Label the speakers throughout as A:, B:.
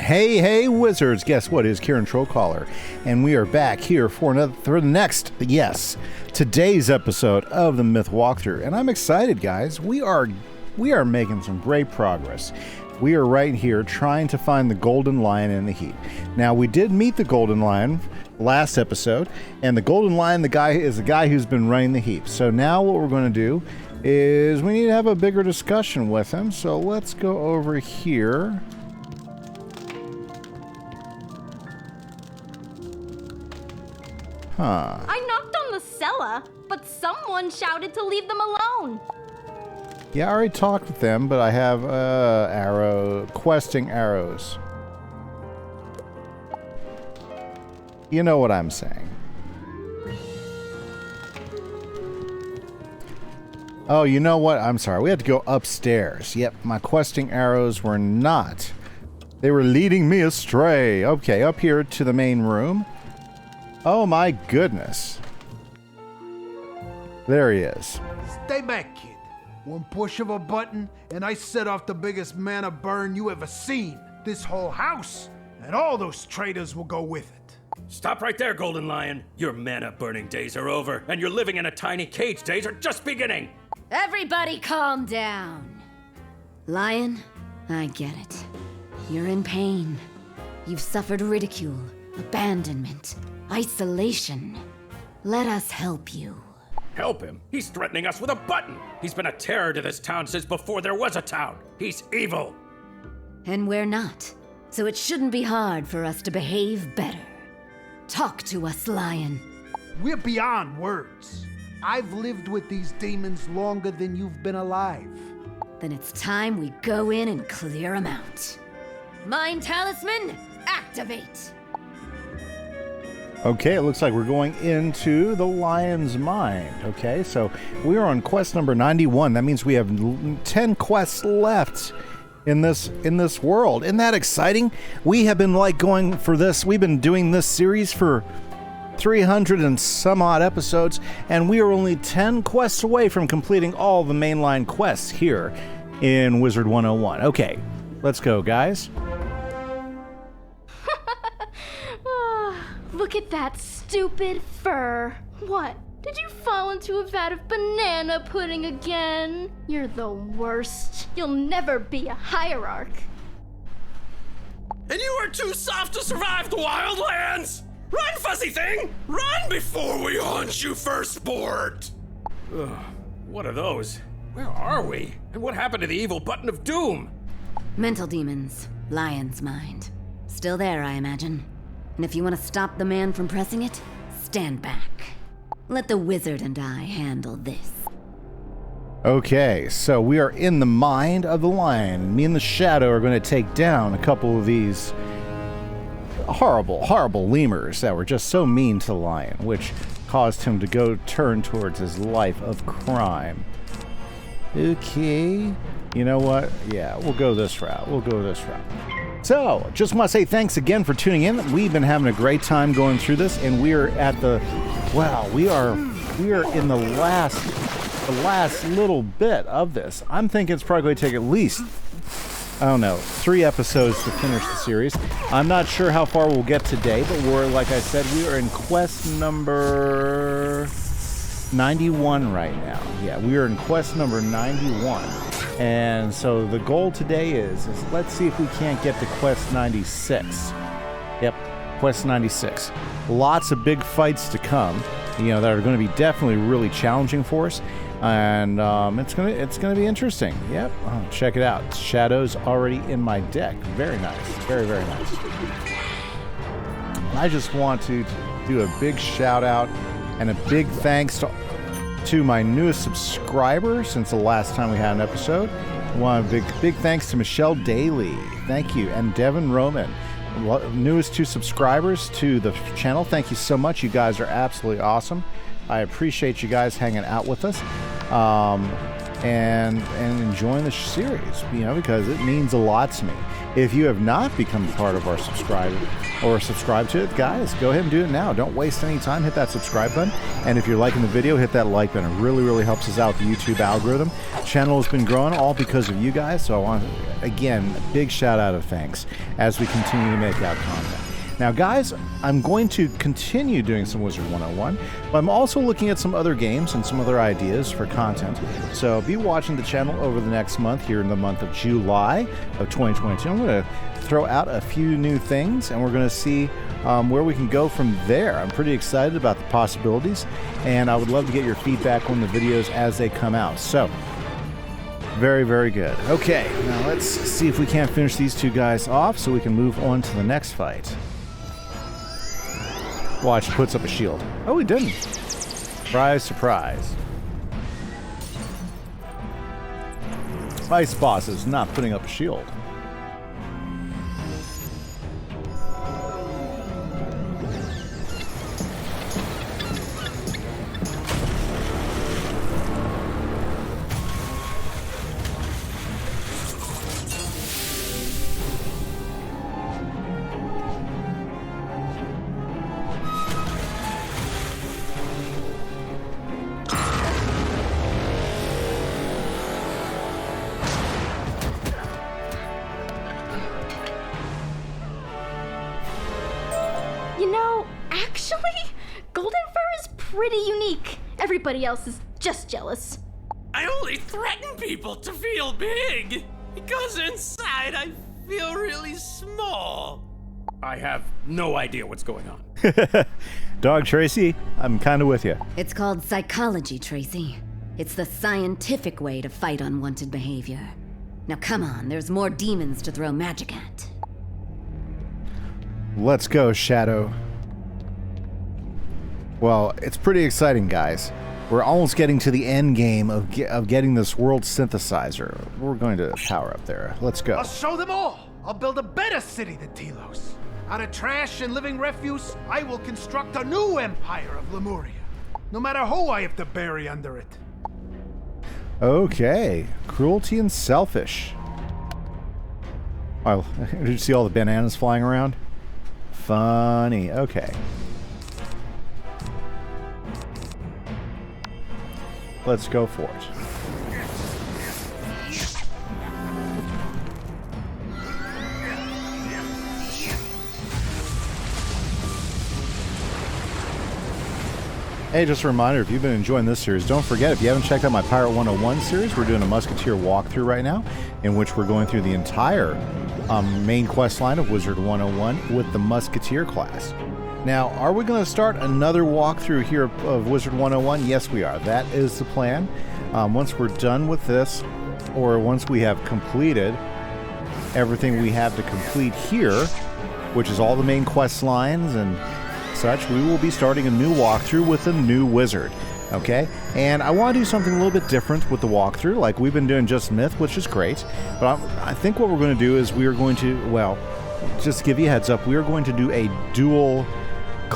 A: Hey, wizards! Guess what? It's Kieran Trollcaller, and we are back here for today's episode of the Myth Walkthrough, and I'm excited, guys. We are making some great progress. We are right here trying to find the golden lion in the heap. Now, we did meet the golden lion last episode, and the golden lion, the guy who's been running the heap. So now what we're going to do is we need to have a bigger discussion with him. So let's go over here.
B: I knocked on the cellar, but someone shouted to leave them alone.
A: Yeah, I already talked with them, but I have questing arrows. You know what I'm saying. Oh, you know what? I'm sorry. We had to go upstairs. Yep, my questing arrows were not. They were leading me astray. Okay, up here to the main room. Oh my goodness. There he is.
C: Stay back, kid. One push of a button, and I set off the biggest mana burn you ever seen. This whole house, and all those traitors will go with it.
D: Stop right there, Golden Lion. Your mana-burning days are over, and your living in a tiny cage days are just beginning.
E: Everybody calm down. Lion, I get it. You're in pain. You've suffered ridicule, abandonment, isolation. Let us help you.
D: Help him? He's threatening us with a button. He's been a terror to this town since before there was a town. He's evil.
E: And we're not. So it shouldn't be hard for us to behave better. Talk to us, Lion.
C: We're beyond words. I've lived with these demons longer than you've been alive.
E: Then it's time we go in and clear them out. Mind Talisman, activate!
A: Okay, it looks like we're going into the lion's mind. Okay, so we are on quest number 91. That means we have 10 quests left in this world. Isn't that exciting? We have been going for this. We've been doing this series for 300 and some odd episodes, and we are only 10 quests away from completing all the mainline quests here in Wizard101. Okay, let's go, guys.
B: Look at that stupid fur. What? Did you fall into a vat of banana pudding again? You're the worst. You'll never be a hierarch.
D: And you are too soft to survive the wildlands! Run, fuzzy thing! Run before we hunt you for sport! Ugh, what are those? Where are we? And what happened to the evil button of doom?
E: Mental demons, lion's mind. Still there, I imagine. And if you want to stop the man from pressing it, stand back. Let the wizard and I handle this.
A: Okay, so we are in the mind of the lion. Me and the shadow are going to take down a couple of these horrible lemurs that were just so mean to the lion, which caused him to turn towards his life of crime. Okay, you know what? Yeah, we'll go this route. So, just want to say thanks again for tuning in. We've been having a great time going through this, and we are at we are in the last little bit of this. I'm thinking it's probably going to take at least, 3 episodes to finish the series. I'm not sure how far we'll get today, but like I said, we are in quest number 91 right now. Yeah, we are in quest number 91. And so the goal today is let's see if we can't get to quest 96. Yep, quest 96. Lots of big fights to come, that are going to be definitely really challenging for us. And it's gonna be interesting. Yep, check it out. Shadow's already in my deck. Very nice. Very, very nice. I just want to do a big shout out and a big thanks to my newest subscriber since the last time we had an episode. I want a big thanks to Michelle Daly. Thank you. And Devin Roman. Newest 2 subscribers to the channel. Thank you so much. You guys are absolutely awesome. I appreciate you guys hanging out with us and enjoying the series, because it means a lot to me. If you have not become part of our subscriber or subscribe to it, guys, go ahead and do it now. Don't waste any time. Hit that subscribe button. And if you're liking the video, hit that like button. It really, really helps us out with the YouTube algorithm. Channel has been growing all because of you guys. So I want, again, a big shout out of thanks as we continue to make out content. Now, guys, I'm going to continue doing some Wizard 101, but I'm also looking at some other games and some other ideas for content. So be watching the channel over the next month, here in the month of July of 2022. I'm going to throw out a few new things, and we're going to see where we can go from there. I'm pretty excited about the possibilities, and I would love to get your feedback on the videos as they come out. So, very, very good. Okay, now let's see if we can't finish these two guys off so we can move on to the next fight. Watch, puts up a shield. Oh, he didn't. Surprise, surprise. Ice boss is not putting up a shield.
B: You know, actually, Golden Fur is pretty unique. Everybody else is just jealous.
D: I only threaten people to feel big, because inside I feel really small. I have no idea what's going on.
A: Dog Tracy, I'm kind of with you.
E: It's called psychology, Tracy. It's the scientific way to fight unwanted behavior. Now come on, there's more demons to throw magic at.
A: Let's go, Shadow. Well, it's pretty exciting, guys. We're almost getting to the end game of getting this world synthesizer. We're going to power up there. Let's go.
C: I'll show them all. I'll build a better city than Telos. Out of trash and living refuse, I will construct a new empire of Lemuria. No matter who I have to bury under it.
A: Okay. Cruelty and selfish. Oh, did you see all the bananas flying around? Funny. Okay. Let's go for it. Hey, just a reminder, if you've been enjoying this series, don't forget, if you haven't checked out my Pirate 101 series, we're doing a Musketeer walkthrough right now, in which we're going through the entire main quest line of Wizard 101 with the Musketeer class. Now, are we going to start another walkthrough here of Wizard 101? Yes, we are. That is the plan. Once we're done with this, or once we have completed everything we have to complete here, which is all the main quest lines and such, we will be starting a new walkthrough with a new wizard. Okay? And I want to do something a little bit different with the walkthrough, like we've been doing just Myth, which is great. But I think what we're going to do is we are going to, well, just to give you a heads up, we are going to do a dual,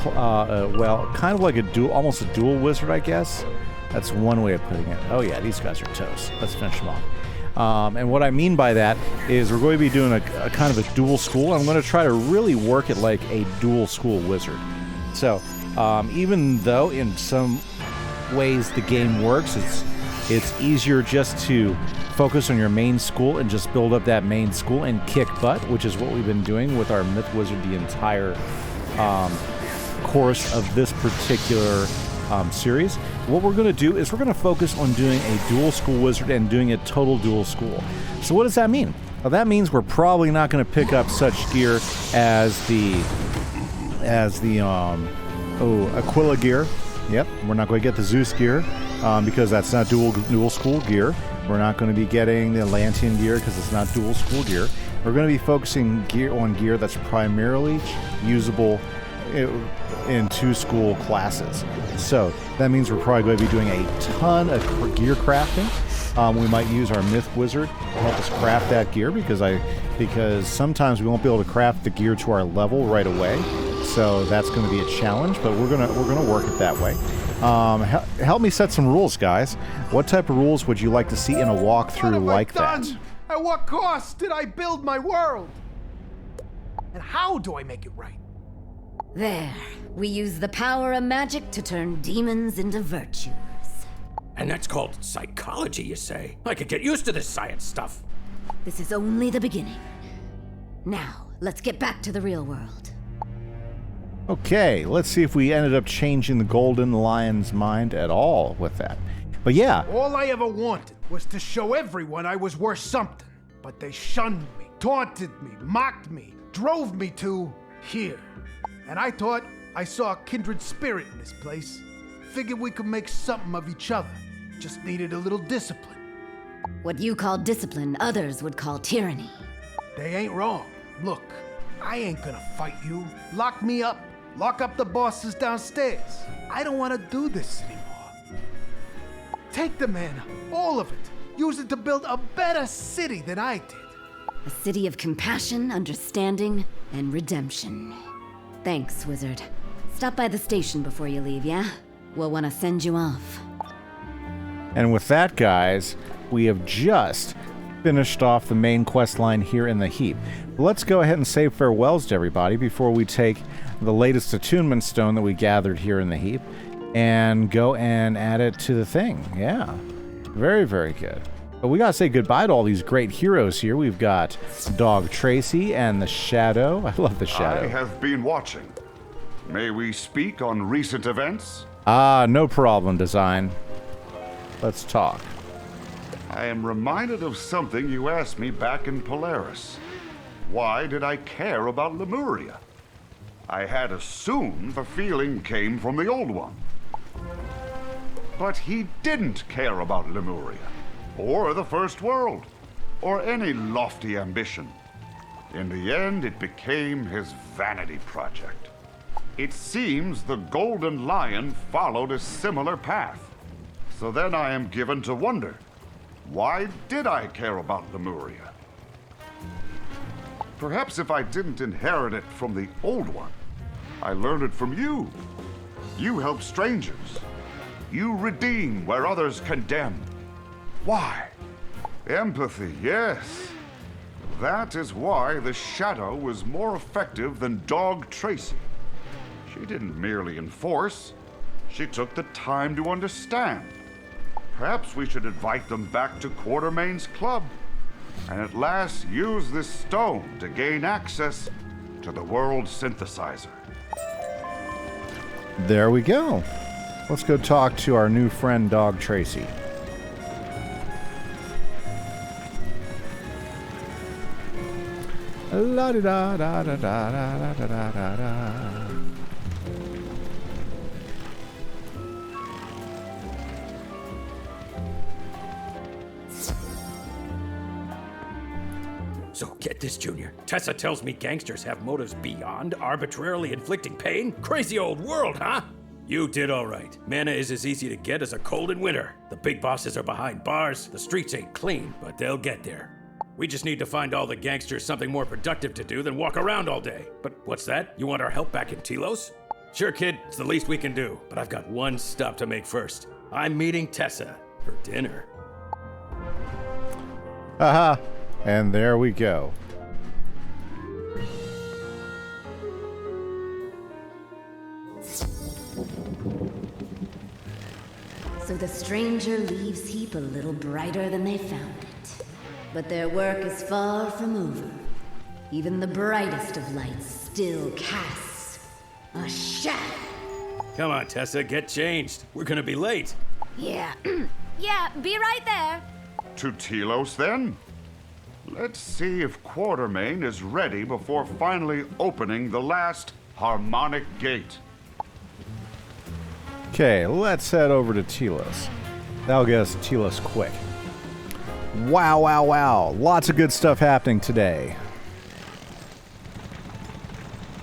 A: well, kind of like a dual, almost a dual wizard, I guess. That's one way of putting it. Oh yeah, these guys are toast. Let's finish them off. And what I mean by that is we're going to be doing a kind of a dual school. I'm going to try to really work it like a dual school wizard. So, even though in some ways the game works, it's easier just to focus on your main school and just build up that main school and kick butt, which is what we've been doing with our Myth Wizard the entire course of this particular series. What we're going to do is we're going to focus on doing a dual school wizard and doing a total dual school. So what does that mean? Well, that means we're probably not going to pick up such gear as the Aquila gear. Yep, we're not going to get the Zeus gear because that's not dual school gear. We're not going to be getting the Atlantean gear because it's not dual school gear. We're going to be focusing on gear that's primarily usable in two school classes. So that means we're probably going to be doing a ton of gear crafting. We might use our Myth Wizard to help us craft that gear because sometimes we won't be able to craft the gear to our level right away. So that's going to be a challenge, but we're gonna work it that way. Help me set some rules, guys. What type of rules would you like to see in a walkthrough like that?
C: At what cost did I build my world? And how do I make it right?
E: There. We use the power of magic to turn demons into virtues.
D: And that's called psychology, you say? I could get used to this science stuff.
E: This is only the beginning. Now, let's get back to the real world.
A: Okay, let's see if we ended up changing the Golden Lion's mind at all with that. But yeah,
C: All I ever wanted was to show everyone I was worth something. But they shunned me, taunted me, mocked me, drove me to here. And I thought I saw a kindred spirit in this place. Figured we could make something of each other. Just needed a little discipline.
E: What you call discipline, others would call tyranny.
C: They ain't wrong. Look, I ain't gonna fight you. Lock me up. Lock up the bosses downstairs. I don't want to do this anymore. Take the mana, all of it. Use it to build a better city than I did.
E: A city of compassion, understanding, and redemption. Thanks, Wizard. Stop by the station before you leave, yeah? We'll want to send you off.
A: and with that, guys, we have just finished off the main quest line here in the heap. Let's go ahead and say farewells to everybody before we take the latest attunement stone that we gathered here in the heap and go and add it to the thing. Yeah, very, very good. But we gotta say goodbye to all these great heroes here. We've got Dog Tracy and the Shadow. I love the Shadow.
F: I have been watching. May we speak on recent events?
A: No problem, Design. Let's talk.
F: I am reminded of something you asked me back in Polaris. Why did I care about Lemuria? I had assumed the feeling came from the Old One. But he didn't care about Lemuria, or the First World, or any lofty ambition. In the end, it became his vanity project. It seems the Golden Lion followed a similar path. So then I am given to wonder, why did I care about Lemuria? Perhaps if I didn't inherit it from the Old One, I learned it from you. You help strangers. You redeem where others condemn. Why? Empathy, yes. That is why the Shadow was more effective than Dog Tracy. She didn't merely enforce, she took the time to understand. Perhaps we should invite them back to Quartermain's club, and at last use this stone to gain access to the world synthesizer.
A: There we go. Let's go talk to our new friend, Dog Tracy. La da da da da da da da da da.
D: So get this, Junior. Tessa tells me gangsters have motives beyond arbitrarily inflicting pain? Crazy old world, huh? You did all right. Mana is as easy to get as a cold in winter. The big bosses are behind bars, the streets ain't clean, but they'll get there. We just need to find all the gangsters something more productive to do than walk around all day. But what's that? You want our help back in Telos? Sure, kid, it's the least we can do. But I've got one stop to make first. I'm meeting Tessa for dinner.
A: Haha. And there we go.
E: So the stranger leaves Heap a little brighter than they found it. But their work is far from over. Even the brightest of lights still casts a shadow.
D: Come on, Tessa, get changed. We're gonna be late.
E: Yeah. Yeah, be right there.
F: To Telos, then? Let's see if Quartermain is ready before finally opening the last harmonic gate.
A: Okay, let's head over to Telos. That'll get us to Telos quick. Wow, wow, wow. Lots of good stuff happening today.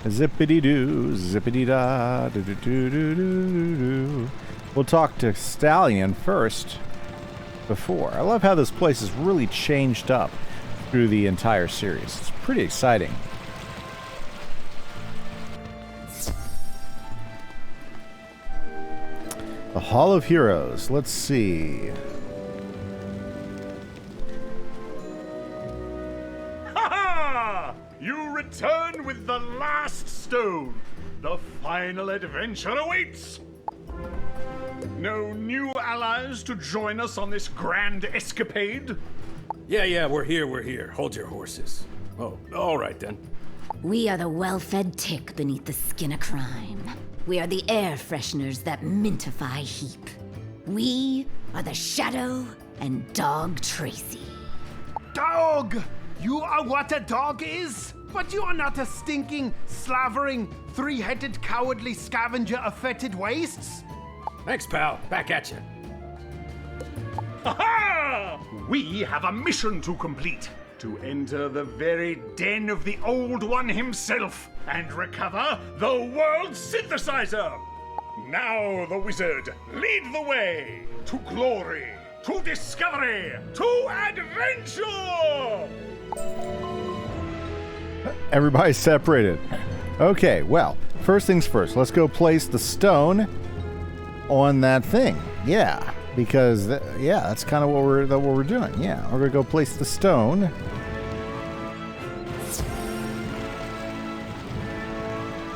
A: Zippity-doo, zippity-da, do-do-do-do-do-do. We'll talk to Stallion first before. I love how this place has really changed up through the entire series. It's pretty exciting. The Hall of Heroes. Let's see.
F: Ha ha! You return with the
G: the last stone. The final adventure awaits. No new allies to join us on this grand escapade?
D: Yeah, we're here. Hold your horses. Oh, all right then.
E: We are the well-fed tick beneath the skin of crime. We are the air fresheners that mintify heap. We are the Shadow and Dog Tracy.
C: Dog! You are what a dog is? But you are not a stinking, slavering, three-headed, cowardly scavenger of fetid wastes?
D: Thanks, pal. Back at you.
G: Ha-ha! We have a mission to complete. To enter the very den of the Old One himself and recover the world's synthesizer. Now, the wizard, lead the way to glory, to discovery, to adventure!
A: Everybody's separated. Okay, well, first things first. Let's go place the stone on that thing. Yeah, because that's kind of what we're doing. Yeah, we're gonna go place the stone.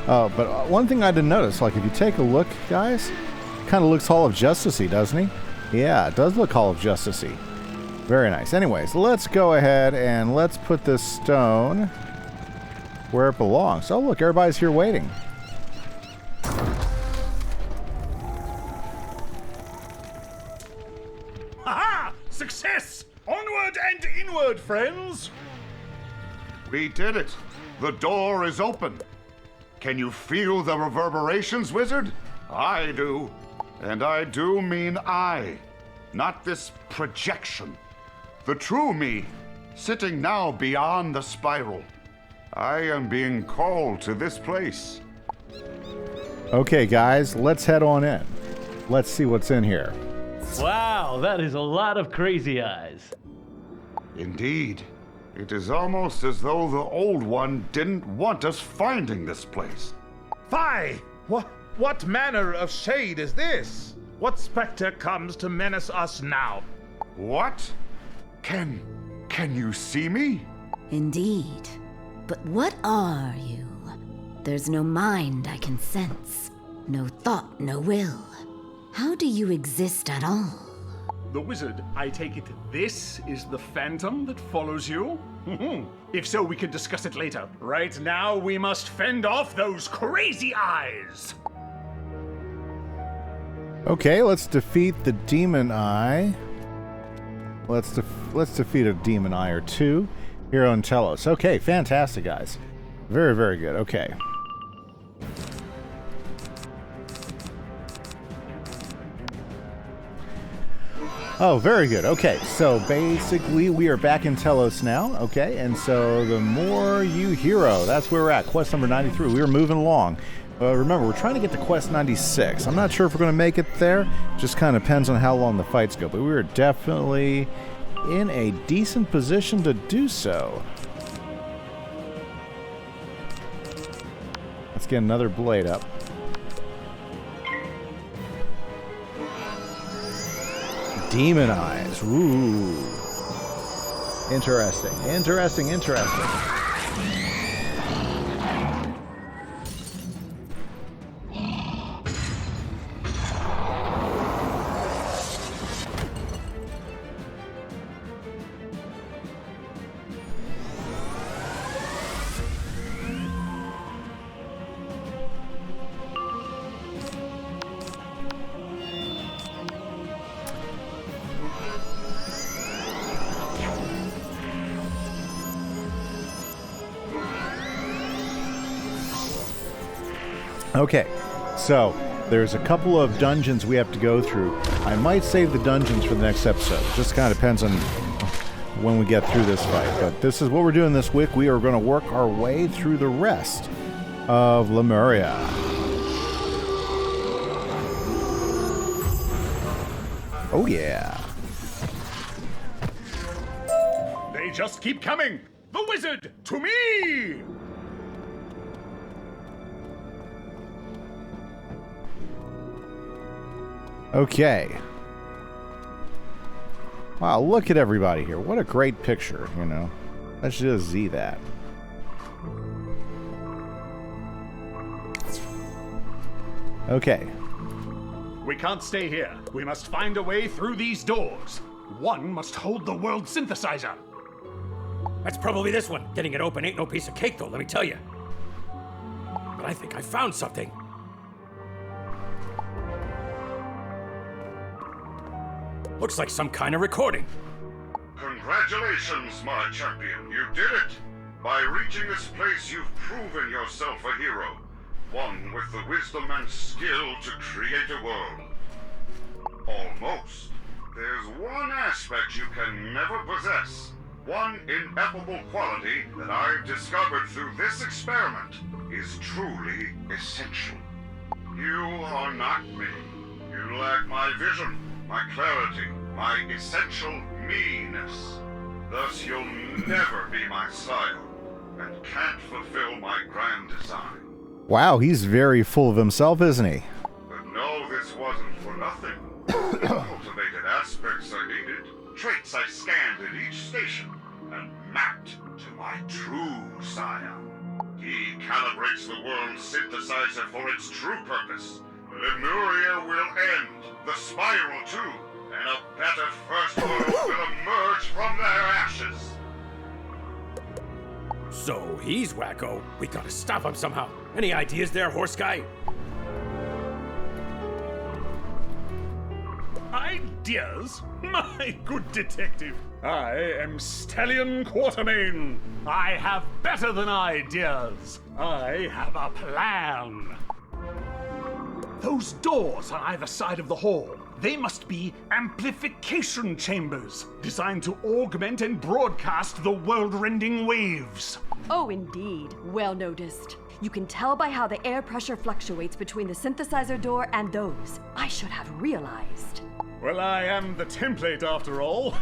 A: Oh, but one thing I didn't notice, like if you take a look, guys, kind of looks Hall of Justice-y, doesn't he? Yeah, it does look Hall of Justice-y. Very nice. Anyways, let's go ahead and let's put this stone where it belongs. Oh, look, everybody's here waiting.
G: Ha-ha! Success! Onward and inward, friends!
F: We did it. The door is open. Can you feel the reverberations, wizard? I do. And I do mean I, not this projection. The true me, sitting now beyond the spiral. I am being called to this place.
A: Okay, guys, let's head on in. Let's see what's in here.
H: Wow, that is a lot of crazy eyes.
F: Indeed. It is almost as though the Old One didn't want us finding this place.
G: Fie! What manner of shade is this? What specter comes to menace us now?
F: What? Can you see me?
E: Indeed. But what are you? There's no mind I can sense. No thought, no will. How do you exist at all?
G: The wizard, I take it this is the phantom that follows you? If so, we can discuss it later. Right now, we must fend off those crazy eyes!
A: Okay, let's defeat the Demon Eye. Let's defeat a Demon Eye or two here on Telos. Okay, fantastic, guys. Very, very good. Okay. Oh, very good. Okay, so basically we are back in Telos now, okay? And so the more you hero, that's where we're at. Quest number 93. We are moving along. Remember, we're trying to get to quest 96. I'm not sure if we're going to make it there. Just kind of depends on how long the fights go. But we are definitely in a decent position to do so. Let's get another blade up. Demon Eyes. Ooh. Interesting. Interesting. Okay, so there's a couple of dungeons we have to go through. I might save the dungeons for the next episode. Just kind of depends on when we get through this fight. But this is what we're doing this week. We are going to work our way through the rest of Lemuria. Oh yeah.
G: They just keep coming! The wizard, to me!
A: Okay. Wow, look at everybody here. What a great picture, you know. Let's just Z that. Okay.
G: We can't stay here. We must find a way through these doors. One must hold the world synthesizer.
D: That's probably this one. Getting it open ain't no piece of cake, though, let me tell you. But I think I found something. Looks like some kind of recording.
F: Congratulations, my champion. You did it. By reaching this place, you've proven yourself a hero. One with the wisdom and skill to create a world. Almost. There's one aspect you can never possess. One ineffable quality that I've discovered through this experiment is truly essential. You are not me. You lack my vision, my clarity, my essential me-ness. Thus you'll never be my sire, and can't fulfill my grand design.
A: Wow, he's very full of himself, isn't he?
F: But no, this wasn't for nothing. Cultivated aspects I needed, traits I scanned at each station, and mapped to my true sire. He calibrates the world's synthesizer for its true purpose. Lemuria will end, the spiral too, and a better first world will emerge from their ashes.
D: So he's wacko. We gotta stop him somehow. Any ideas there, horse guy?
G: Ideas? My good detective. I am Stallion Quartermain. I have better than ideas. I have a plan. Those doors on either side of the hall, they must be amplification chambers, designed to augment and broadcast the world-rending waves.
I: Oh, indeed. Well noticed. You can tell by how the air pressure fluctuates between the synthesizer door and those. I should have realized.
G: Well, I am the template after all.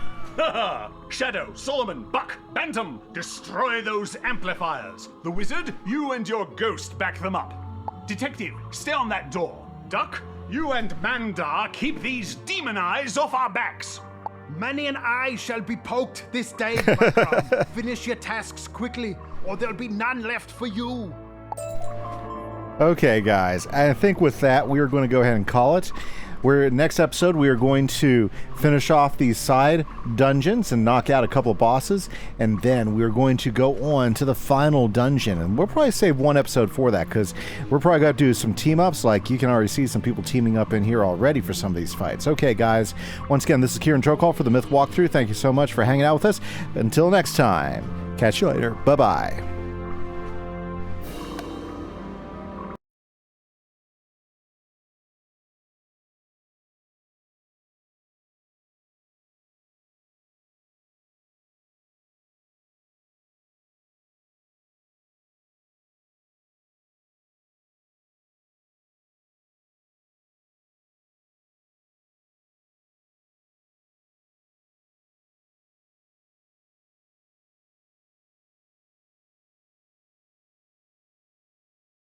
G: Shadow, Solomon, Buck, Bantam, destroy those amplifiers. The wizard, you and your ghost back them up. Detective, stay on that door. Duck, you and Mandar keep these demon eyes off our backs.
C: Many an eye shall be poked this day, Buckram. Finish your tasks quickly, or there'll be none left for you.
A: Okay, guys. I think with that, we are going to go ahead and call it. Next episode, we are going to finish off these side dungeons and knock out a couple of bosses, and then we're going to go on to the final dungeon. And we'll probably save one episode for that, because we're probably going to do some team-ups. Like, you can already see some people teaming up in here already for some of these fights. Okay, guys. Once again, this is Kieran Trocall for the Myth Walkthrough. Thank you so much for hanging out with us. Until next time, catch you later. Bye-bye.